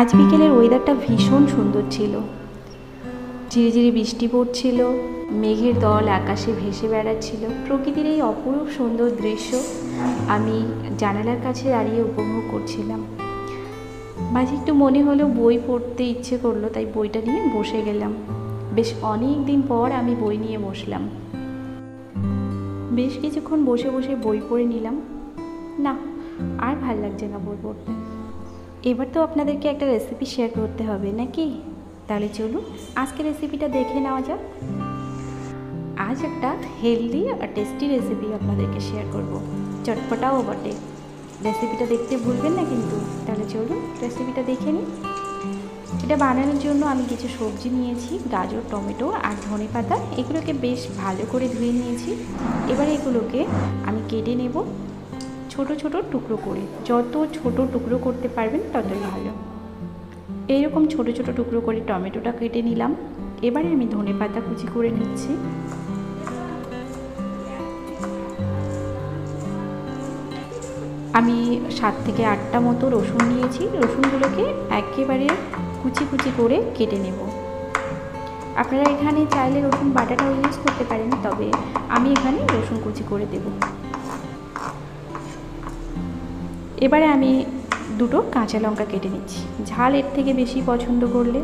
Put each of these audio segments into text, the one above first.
আজ বিকেলের ওয়েদারটা ভীষণ সুন্দর ছিল। ঝিরিঝিরি বৃষ্টি পড়ছিল, মেঘের দল আকাশে ভেসে বেড়াচ্ছিল। প্রকৃতির এই অপরূপ সুন্দর দৃশ্য আমি জানালার কাছে দাঁড়িয়ে উপভোগ করছিলাম। মাঝে একটু মনে হলো বই পড়তে ইচ্ছে করলো, তাই বইটা নিয়ে বসে গেলাম। বেশ অনেক দিন পর আমি বই নিয়ে বসলাম। বেশ কিছুক্ষণ বসে বসে বই পড়ে নিলাম। না, আর ভাল লাগছে না বই পড়তে। এবার তো আপনাদেরকে একটা রেসিপি শেয়ার করতে হবে নাকি? তাহলে চলুন আজকে রেসিপিটা দেখে নেওয়া যাক। আজ একটা হেলদি আর টেস্টি রেসিপি আপনাদেরকে শেয়ার করব, চটপটাও বটে। রেসিপিটা দেখতে ভুলবেন না কিন্তু। তাহলে চলুন রেসিপিটা দেখে নিই। এটা বানানোর জন্য আমি কিছু সবজি নিয়েছি, গাজর, টমেটো আর ধনেপাতা। এগুলোকে বেশ ভালো করে ধুয়ে নিয়েছি। এবার এগুলোকে আমি কেটে নেব ছোট ছোট টুকরো করে। যত ছোট টুকরো করতে পারবেন ততই ভালো। এইরকম ছোট ছোট টুকরো করে টমেটোটা কেটে নিলাম। এবারে আমি ধনেপাতা কুচি করে নিচ্ছি। আমি 7 থেকে 8টা মতো রসুন নিয়েছি। রসুনগুলোকে একেবারে কুচি কুচি করে কেটে নেব। আপনারা এখানে চাইলে রসুন বাটাটাও ইউজ করতে পারেন, তবে আমি এখানে রসুন কুচি করে দেব। এবারে আমি 2টো কাঁচা লঙ্কা কেটে নিচ্ছি। ঝাল এর থেকে বেশি পছন্দ করলে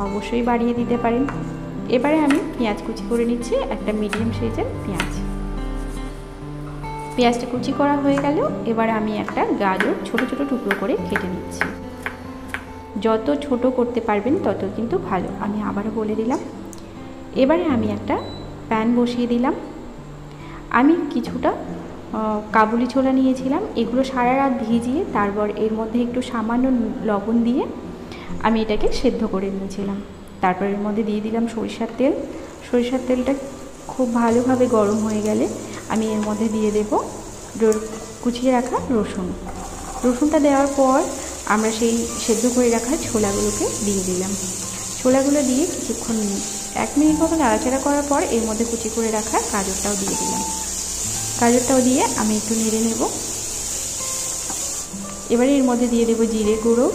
অবশ্যই বাড়িয়ে দিতে পারেন। এবারে আমি পেঁয়াজ কুচি করে নিচ্ছি, একটা মিডিয়াম সাইজের পেঁয়াজ। পেঁয়াজটা কুচি করা হয়ে গেল। এবার আমি একটা গাজর ছোট ছোট টুকরো করে কেটে নিচ্ছি। যত ছোট করতে পারবেন তত কিন্তু ভালো, আমি আবারও বলে দিলাম। এবারে আমি একটা প্যান বসিয়ে দিলাম। আমি কিছুটা কাবুলি ছোলা নিয়েছিলাম। এগুলো সারা রাত ভিজিয়ে তারপর এর মধ্যে একটু সামান্য লবণ দিয়ে আমি এটাকে সেদ্ধ করে নিয়েছিলাম। তারপর এর মধ্যে দিয়ে দিলাম সরিষার তেল। সরিষার তেলটা খুব ভালোভাবে গরম হয়ে গেলে আমি এর মধ্যে দিয়ে দেব কুচিয়ে রাখা রসুন। রসুনটা দেওয়ার পর আমরা সেই সেদ্ধ করে রাখা ছোলাগুলোকে দিয়ে দিলাম। ছোলাগুলো দিয়ে কিছুক্ষণ 1 মিনিট মতো নাড়াচাড়া করার পর এর মধ্যে কুচি করে রাখা গাজরটাও দিয়ে দিলাম। গাজরটাও দিয়ে আমি একটু নেড়ে নেব। এবারে এর মধ্যে দিয়ে দেবো জিরে গুঁড়ো,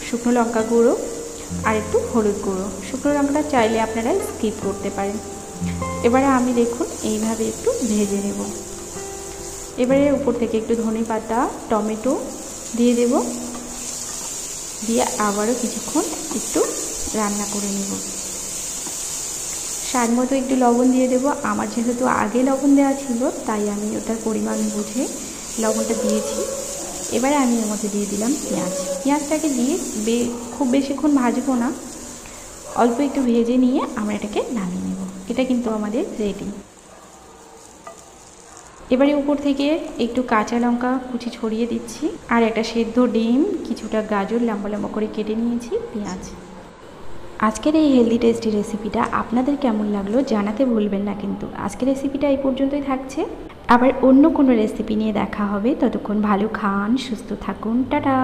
শুকনো লঙ্কা গুঁড়ো আর একটু হলুদ গুঁড়ো। শুকনো লঙ্কাটা চাইলে আপনারা স্কিপ করতে পারেন। এবারে আমি দেখুন এইভাবে একটু ভেজে নেব। এবারে উপর থেকে একটু ধনেপাতা, টমেটো দিয়ে দেব, দিয়ে আবারও কিছুক্ষণ একটু রান্না করে নেব। স্বাদ মতো একটু লবণ দিয়ে দেব। আমার যেহেতু আগে লবণ দেওয়া ছিল তাই আমি ওটার পরিমাণ বুঝে লবণটা দিয়েছি। এবারে আমি এর মধ্যে দিয়ে দিলাম পেঁয়াজ। পেঁয়াজটাকে দিয়ে খুব বেশিক্ষণ ভাজবো না, অল্প একটু ভেজে নিয়ে আমরা এটাকে নামিয়ে নেব। এটা কিন্তু আমাদের রেডি। এবারে উপর থেকে একটু কাঁচা লঙ্কা কুচি ছড়িয়ে দিচ্ছি, আর একটা সেদ্ধ ডিম, কিছুটা গাজর লম্বা লম্বা করে কেটে নিয়েছি, পেঁয়াজ। আজকের এই হেলদি টেস্টি রেসিপিটা আপনাদের কেমন লাগলো জানাতে ভুলবেন না কিন্তু। আজকের রেসিপিটা এই পর্যন্তই থাকছে। আবার অন্য কোনো রেসিপি নিয়ে দেখা হবে। ততক্ষণ ভালো খান, সুস্থ থাকুন, টাটা।